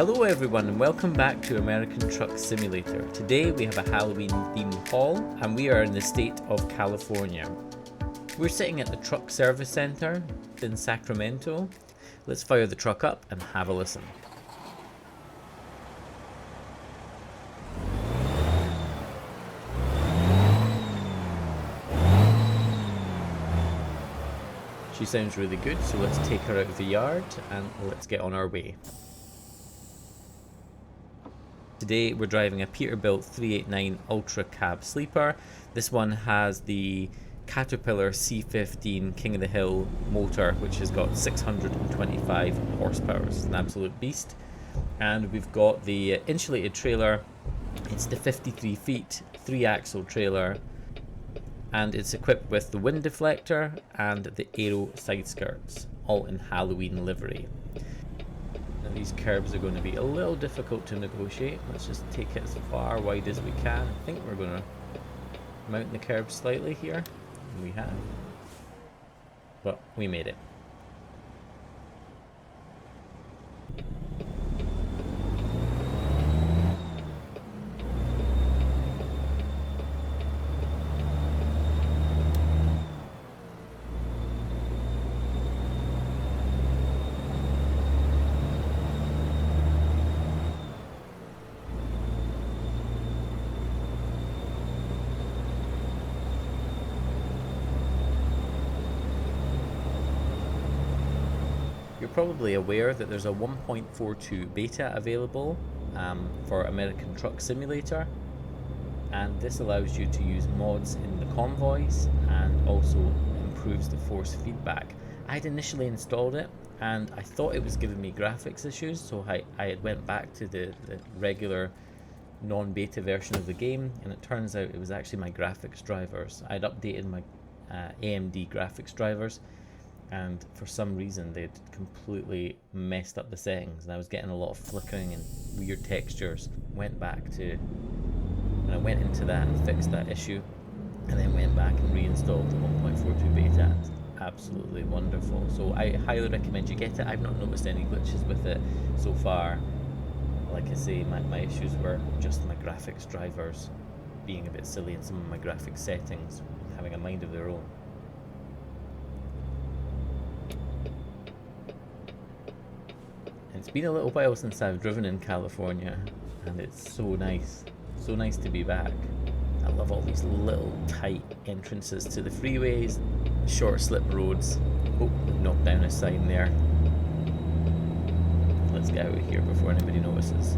Hello everyone and welcome back to American Truck Simulator. Today we have a Halloween themed haul and we are in the state of California. We're sitting at the Truck Service Center in Sacramento. Let's fire the truck up and have a listen. She sounds really good, so let's take her out of the yard and let's get on our way. Today we're driving a Peterbilt 389 Ultra Cab Sleeper. This one has the Caterpillar C15 King of the Hill motor, which has got 625 horsepower. It's an absolute beast. And we've got the insulated trailer. It's the 53 feet 3-axle trailer, and it's equipped with the wind deflector and the aero side skirts, all in Halloween livery. These curbs are going to be a little difficult to negotiate. Let's just take it as far wide as we can. I think we're going to mount the curb slightly here. And we have. But we made it. You're probably aware that there's a 1.42 beta available for American Truck Simulator, and this allows you to use mods in the convoys and also improves the force feedback. I'd initially installed it and I thought it was giving me graphics issues, so I had went back to the regular non-beta version of the game, and it turns out it was actually my graphics drivers. I'd updated my AMD graphics drivers, and for some reason they'd completely messed up the settings and I was getting a lot of flickering and weird textures. Went back to, and I went into that and fixed that issue, and then went back and reinstalled the 1.42 beta. It's absolutely wonderful, so I highly recommend you get it. I've not noticed any glitches with it so far. Like I say, my issues were just my graphics drivers being a bit silly and some of my graphics settings having a mind of their own. It's been a little while since I've driven in California, and it's so nice to be back. I love all these little tight entrances to the freeways, short slip roads. Oh, knocked down a sign there. Let's get out of here before anybody notices.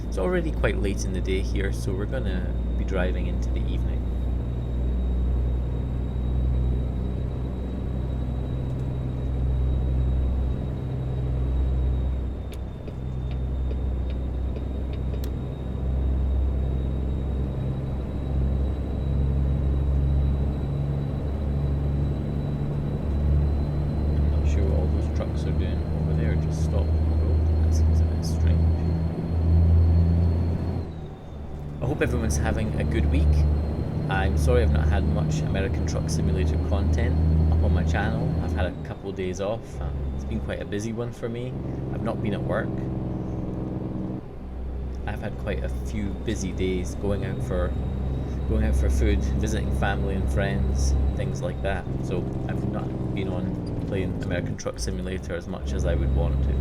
It's already quite late in the day here, so we're going to be driving into the evening. I'm not sure what all those trucks are doing over there, just stopped on the road. That seems a bit strange. I hope everyone's having a good week. I'm sorry I've not had much American Truck Simulator content up on my channel. I've had a couple of days off. It's been quite a busy one for me. I've not been at work. I've had quite a few busy days going out for food, visiting family and friends, things like that. So I've not been on playing American Truck Simulator as much as I would want to.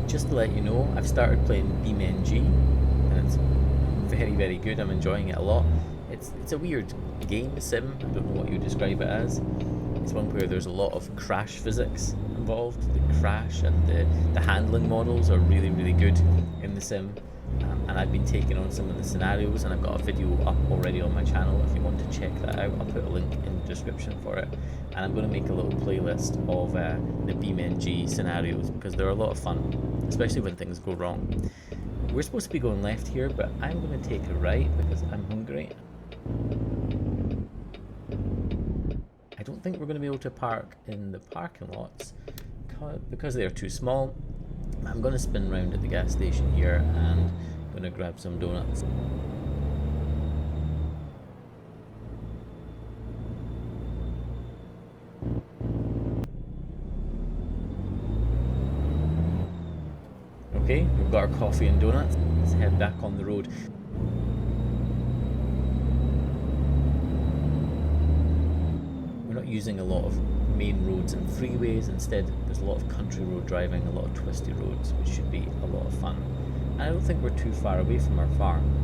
Just to let you know, I've started playing BeamNG, and it's very good. I'm enjoying it a lot. It's a weird game, sim. I don't know what you describe it as. It's one where there's a lot of crash physics involved. The crash and the handling models are really, really good in the sim. And I've been taking on some of the scenarios, and I've got a video up already on my channel if you want to check that out. I'll put a link in the description for it. And I'm going to make a little playlist of the BeamNG scenarios, because they're a lot of fun, especially when things go wrong. We're supposed to be going left here, but I'm going to take a right because I'm hungry. I don't think we're going to be able to park in the parking lots because they are too small. I'm going to spin round at the gas station here and I'm going to grab some donuts. Okay, we've got our coffee and donuts. Let's head back on the road. We're not using a lot of main roads and freeways. Instead, there's a lot of country road driving, a lot of twisty roads, which should be a lot of fun. And I don't think we're too far away from our farm.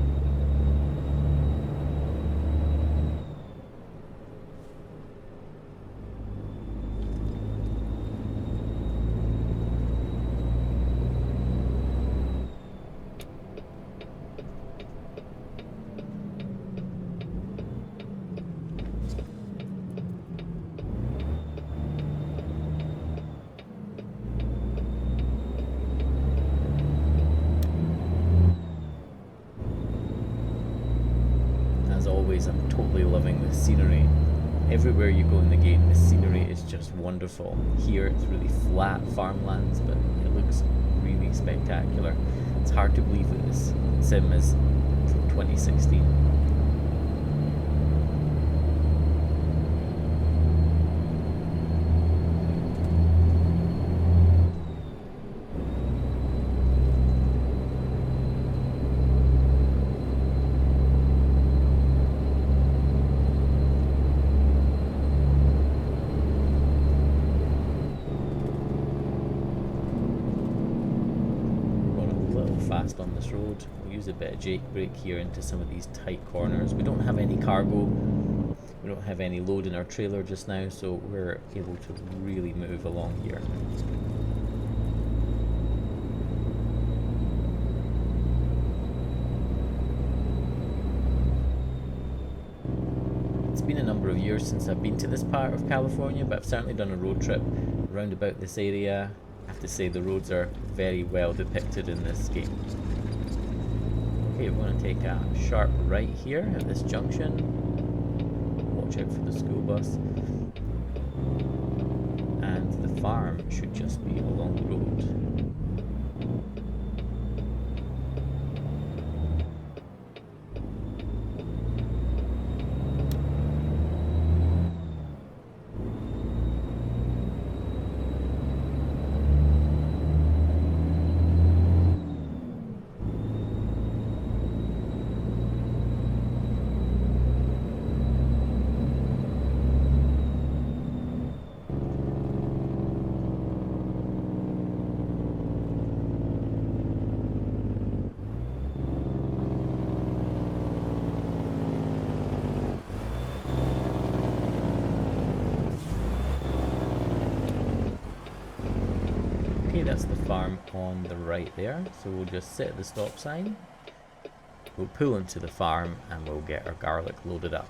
Always, I'm totally loving the scenery. Everywhere you go in the game, the scenery is just wonderful. Here it's really flat farmlands, but it looks really spectacular. It's hard to believe that this sim is from 2016. Fast on this road. We'll use a bit of jake brake here into some of these tight corners. We don't have any cargo, we don't have any load in our trailer just now, so we're able to really move along here. It's been a number of years since I've been to this part of California, but I've certainly done a road trip around about this area. I have to say the roads are very well depicted in this game. Okay, we're going to take a sharp right here at this junction. Watch out for the school bus. And the farm should just be along the road. That's the farm on the right there, so we'll just sit at the stop sign, we'll pull into the farm and we'll get our garlic loaded up.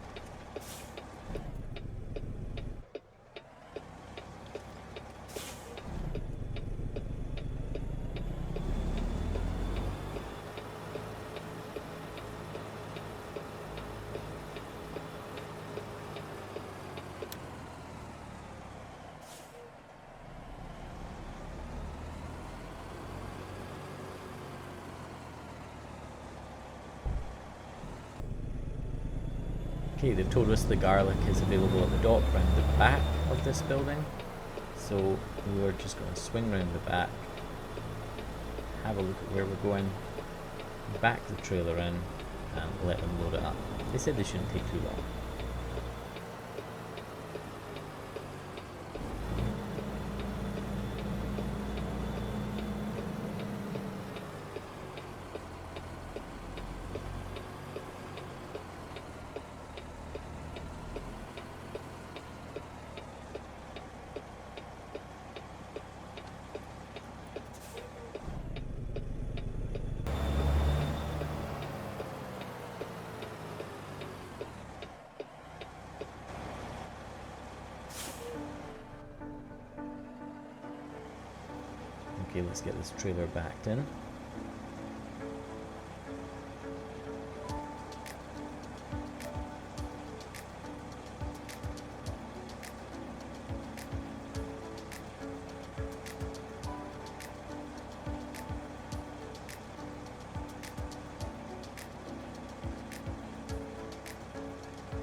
Okay, they've told us the garlic is available at the dock around the back of this building, so we're just going to swing around the back, have a look at where we're going, back the trailer in and let them load it up. They said they shouldn't take too long. Okay, let's get this trailer backed in.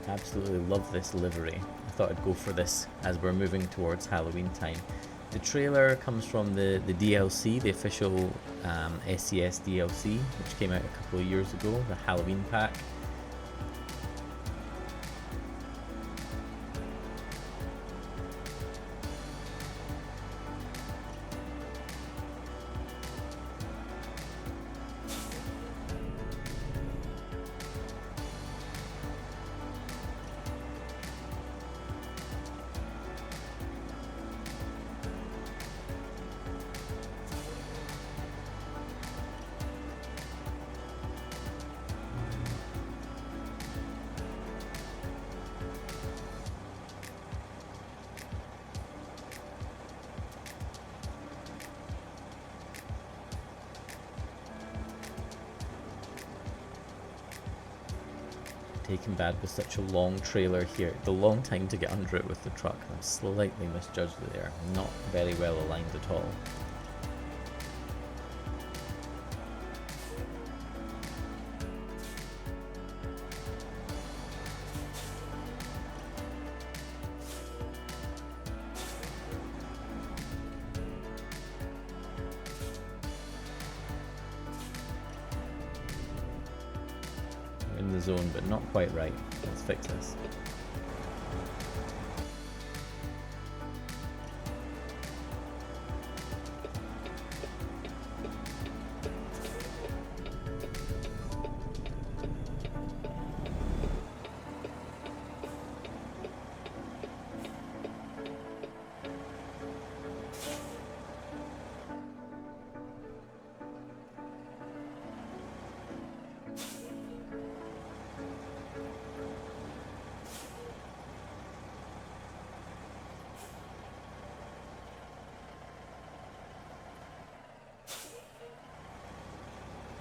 Absolutely love this livery. I thought I'd go for this as we're moving towards Halloween time. The trailer comes from the DLC, the official SCS DLC, which came out a couple of years ago, the Halloween pack. Taken bad with such a long trailer here. The long time to get under it with the truck. I'm slightly misjudged there. Not very well aligned at all. In the zone, but not quite right. Let's fix this.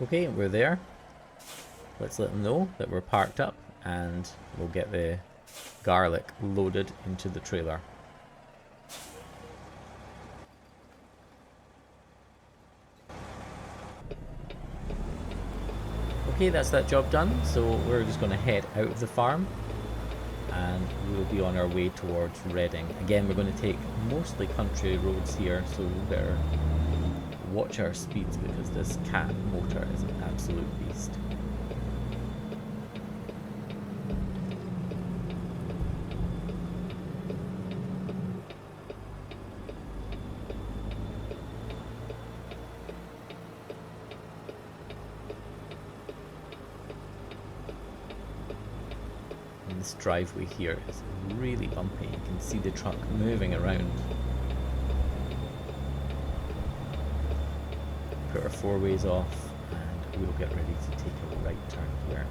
Okay, we're there. Let's let them know that we're parked up and we'll get the garlic loaded into the trailer. Okay, that's that job done. So we're just going to head out of the farm and we'll be on our way towards Reading. Again, we're going to take mostly country roads here, so we better watch our speeds because this cat motor is an absolute beast. And this driveway here is really bumpy. You can see the truck moving around. Put our four ways off and we'll get ready to take a right turn here.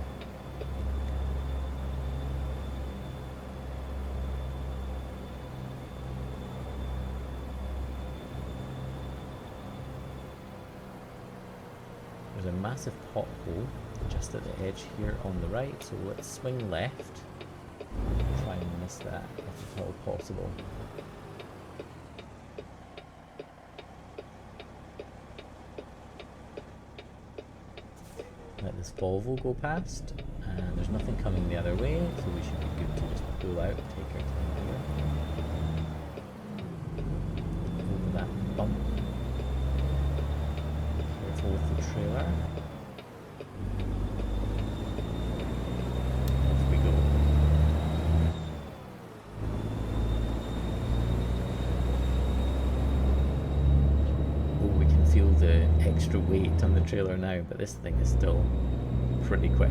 There's a massive pothole just at the edge here on the right, so let's swing left. Try and miss that if at all possible. Let this Volvo go past, and there's nothing coming the other way, so we should be good to just pull out, take our time here. Over that bump. Careful with the trailer. Off we go. Oh, we can feel the extra weight on the trailer now, but this thing is still pretty quick.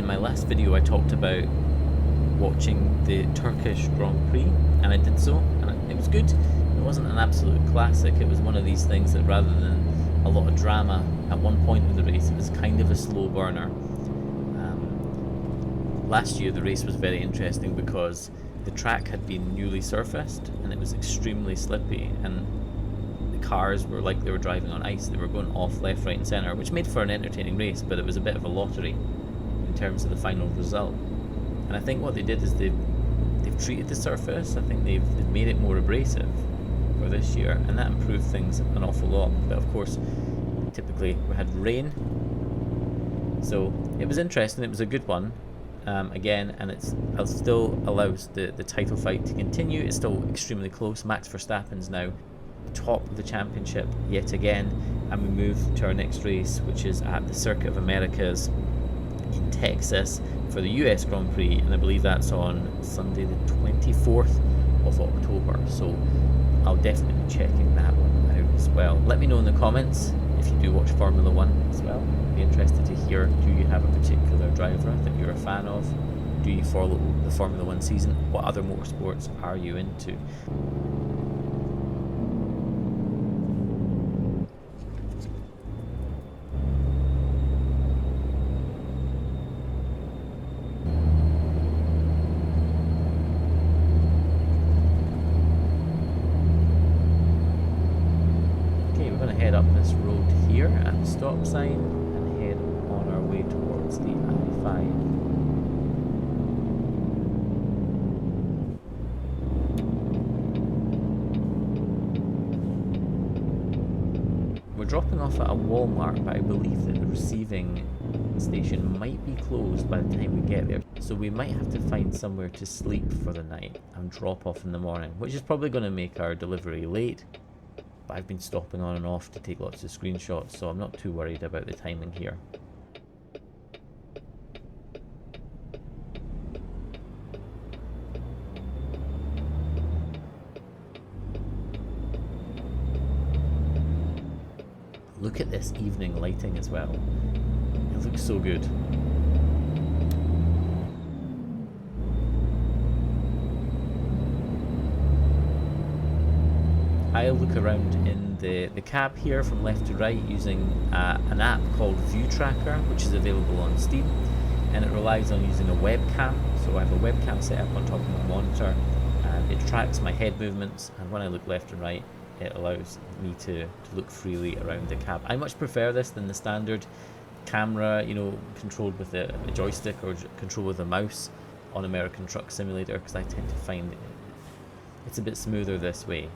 In my last video I talked about watching the Turkish Grand Prix, and I did so, and it was good. It wasn't an absolute classic. It was one of these things that rather than a lot of drama at one point of the race, it was kind of a slow burner. Last year the race was very interesting because the track had been newly surfaced and it was extremely slippy, and the cars were like they were driving on ice. They were going off left, right and centre, which made for an entertaining race, but it was a bit of a lottery in terms of the final result. And I think what they did is they've treated the surface. I think they've made it more abrasive for this year, and that improved things an awful lot. But of course, typically we had rain, so it was interesting. It was a good one. Again, and it still allows the title fight to continue. It's still extremely close. Max Verstappen's now top of the championship yet again, and we move to our next race, which is at the Circuit of Americas in Texas for the US Grand Prix, and I believe that's on Sunday the 24th of October, so I'll definitely be checking that one out as well. Let me know in the comments if you do watch Formula 1 as well. I'd be interested to hear, do you have a particular driver that you're a fan of? Do you follow the Formula 1 season? What other motorsports are you into? Head up this road here at the stop sign and head on our way towards the I-5. We're dropping off at a Walmart, but I believe that the receiving station might be closed by the time we get there, so we might have to find somewhere to sleep for the night and drop off in the morning, which is probably going to make our delivery late. I've been stopping on and off to take lots of screenshots, so I'm not too worried about the timing here. Look at this evening lighting as well. It looks so good. I'll look around in the cab here from left to right using an app called View Tracker, which is available on Steam, and it relies on using a webcam. So I have a webcam set up on top of my monitor, and it tracks my head movements, and when I look left and right, it allows me to look freely around the cab. I much prefer this than the standard camera, you know, controlled with a joystick or controlled with a mouse on American Truck Simulator, because I tend to find it's a bit smoother this way.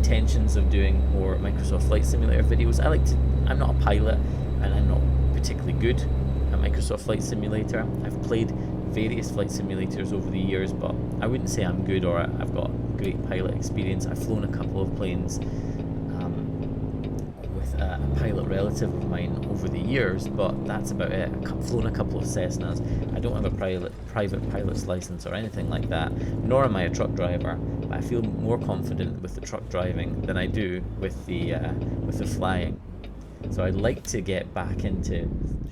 intentions of doing more Microsoft Flight Simulator videos. I'm not a pilot, and I'm not particularly good at Microsoft Flight Simulator. I've played various flight simulators over the years, but I wouldn't say I'm good or I've got great pilot experience. I've flown a couple of planes with a pilot relative of mine over the years, but that's about it. I've flown a couple of Cessnas. I don't have a private pilot's license or anything like that, nor am I a truck driver, but I feel more confident with the truck driving than I do with the flying. So I'd like to get back into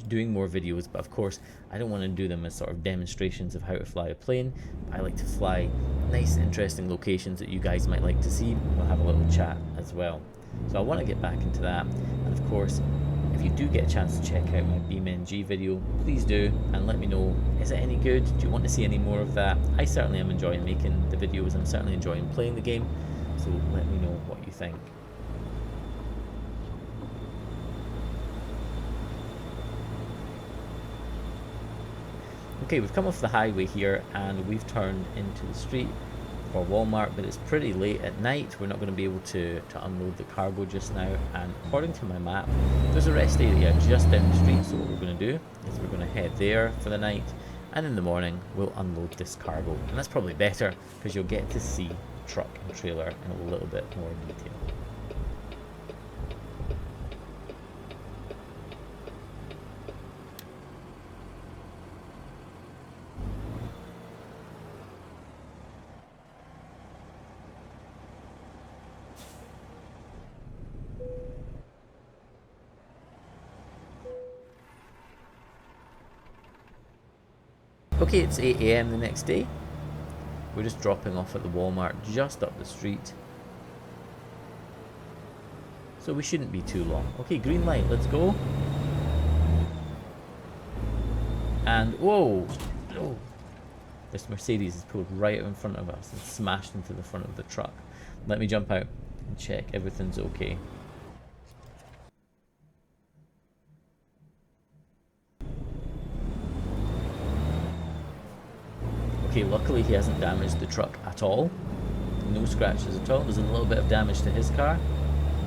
doing more videos, but of course I don't want to do them as sort of demonstrations of how to fly a plane. I like to fly nice, interesting locations that you guys might like to see. We'll have a little chat as well. So I want to get back into that, and of course, if you do get a chance to check out my BeamNG video, please do, and let me know, is it any good? Do you want to see any more of that? I certainly am enjoying making the videos, I'm certainly enjoying playing the game, so let me know what you think. Okay, we've come off the highway here and we've turned into the street for Walmart, but it's pretty late at night. We're not going to be able to unload the cargo just now, and according to my map, there's a rest area just down the street, so what we're going to do is we're going to head there for the night, and in the morning we'll unload this cargo, and that's probably better because you'll get to see truck and trailer in a little bit more detail. Okay, it's 8 AM the next day. We're just dropping off at the Walmart just up the street, so we shouldn't be too long. Okay, green light, let's go. And whoa! Oh, this Mercedes has pulled right in front of us and smashed into the front of the truck. Let me jump out and check everything's okay. Okay, luckily he hasn't damaged the truck at all. No scratches at all. There's a little bit of damage to his car,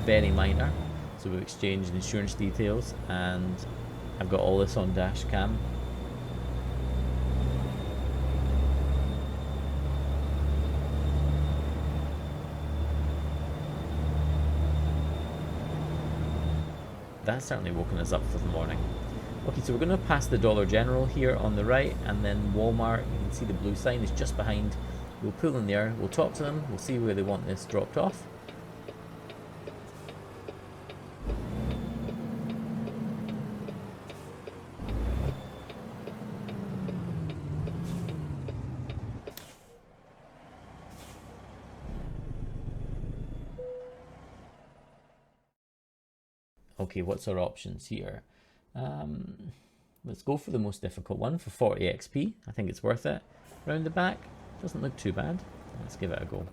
very minor. So we've exchanged insurance details, and I've got all this on dash cam. That's certainly woken us up for the morning. Okay, so we're going to pass the Dollar General here on the right, and then Walmart. You can see the blue sign is just behind. We'll pull in there, we'll talk to them, we'll see where they want this dropped off. Okay, what's our options here? Let's go for the most difficult one for 40 XP. I think it's worth it. Round the back, doesn't look too bad. Let's give it a go.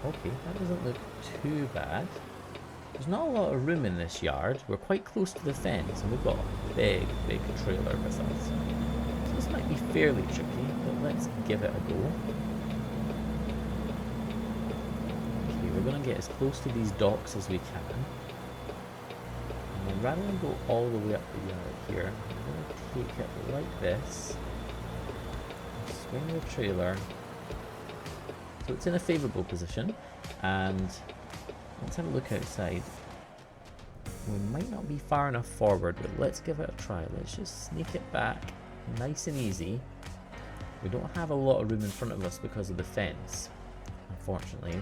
Okay, that doesn't look too bad. There's not a lot of room in this yard. We're quite close to the fence, and we've got a big trailer with us. So this might be fairly tricky, but let's give it a go. Okay, we're going to get as close to these docks as we can. And then rather than go all the way up the yard here, I'm going to take it like this. Swing the trailer. So it's in a favourable position, and let's have a look outside. We might not be far enough forward, but let's give it a try. Let's just sneak it back nice and easy, We don't have a lot of room in front of us because of the fence, unfortunately.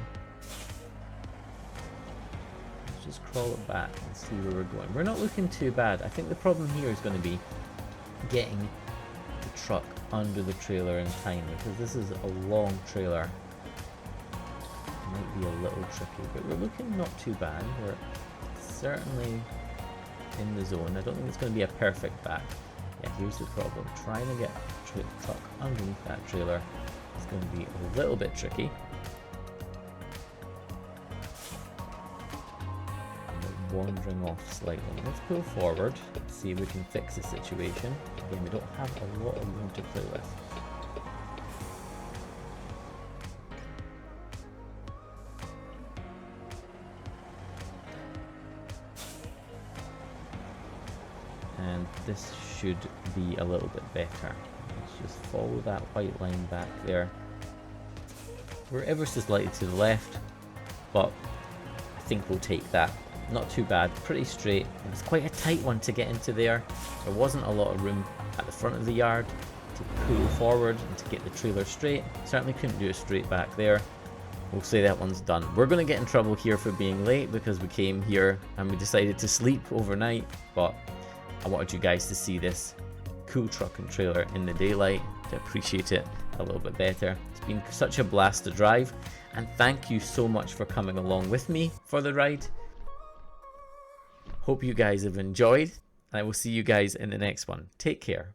Let's just crawl it back and see where we're going. We're not looking too bad. I think the problem here is going to be getting the truck under the trailer in time, because this is a long trailer. It might be a little tricky, but we're looking not too bad. We're certainly in the zone. I don't think it's going to be a perfect back. Yeah, here's the problem. Trying to get the truck underneath that trailer is going to be a little bit tricky. And we're wandering off slightly. Let's pull forward, see if we can fix the situation. Again, we don't have a lot of room to play with. And this should be a little bit better. Let's just follow that white line back there. We're ever so slightly to the left, but I think we'll take that. Not too bad, pretty straight. It was quite a tight one to get into there. There wasn't a lot of room at the front of the yard to pull forward and to get the trailer straight. Certainly couldn't do a straight back there. We'll say that one's done. We're going to get in trouble here for being late because we came here and we decided to sleep overnight, but I wanted you guys to see this cool truck and trailer in the daylight to appreciate it a little bit better. It's been such a blast to drive, and thank you so much for coming along with me for the ride. Hope you guys have enjoyed, and I will see you guys in the next one. Take care.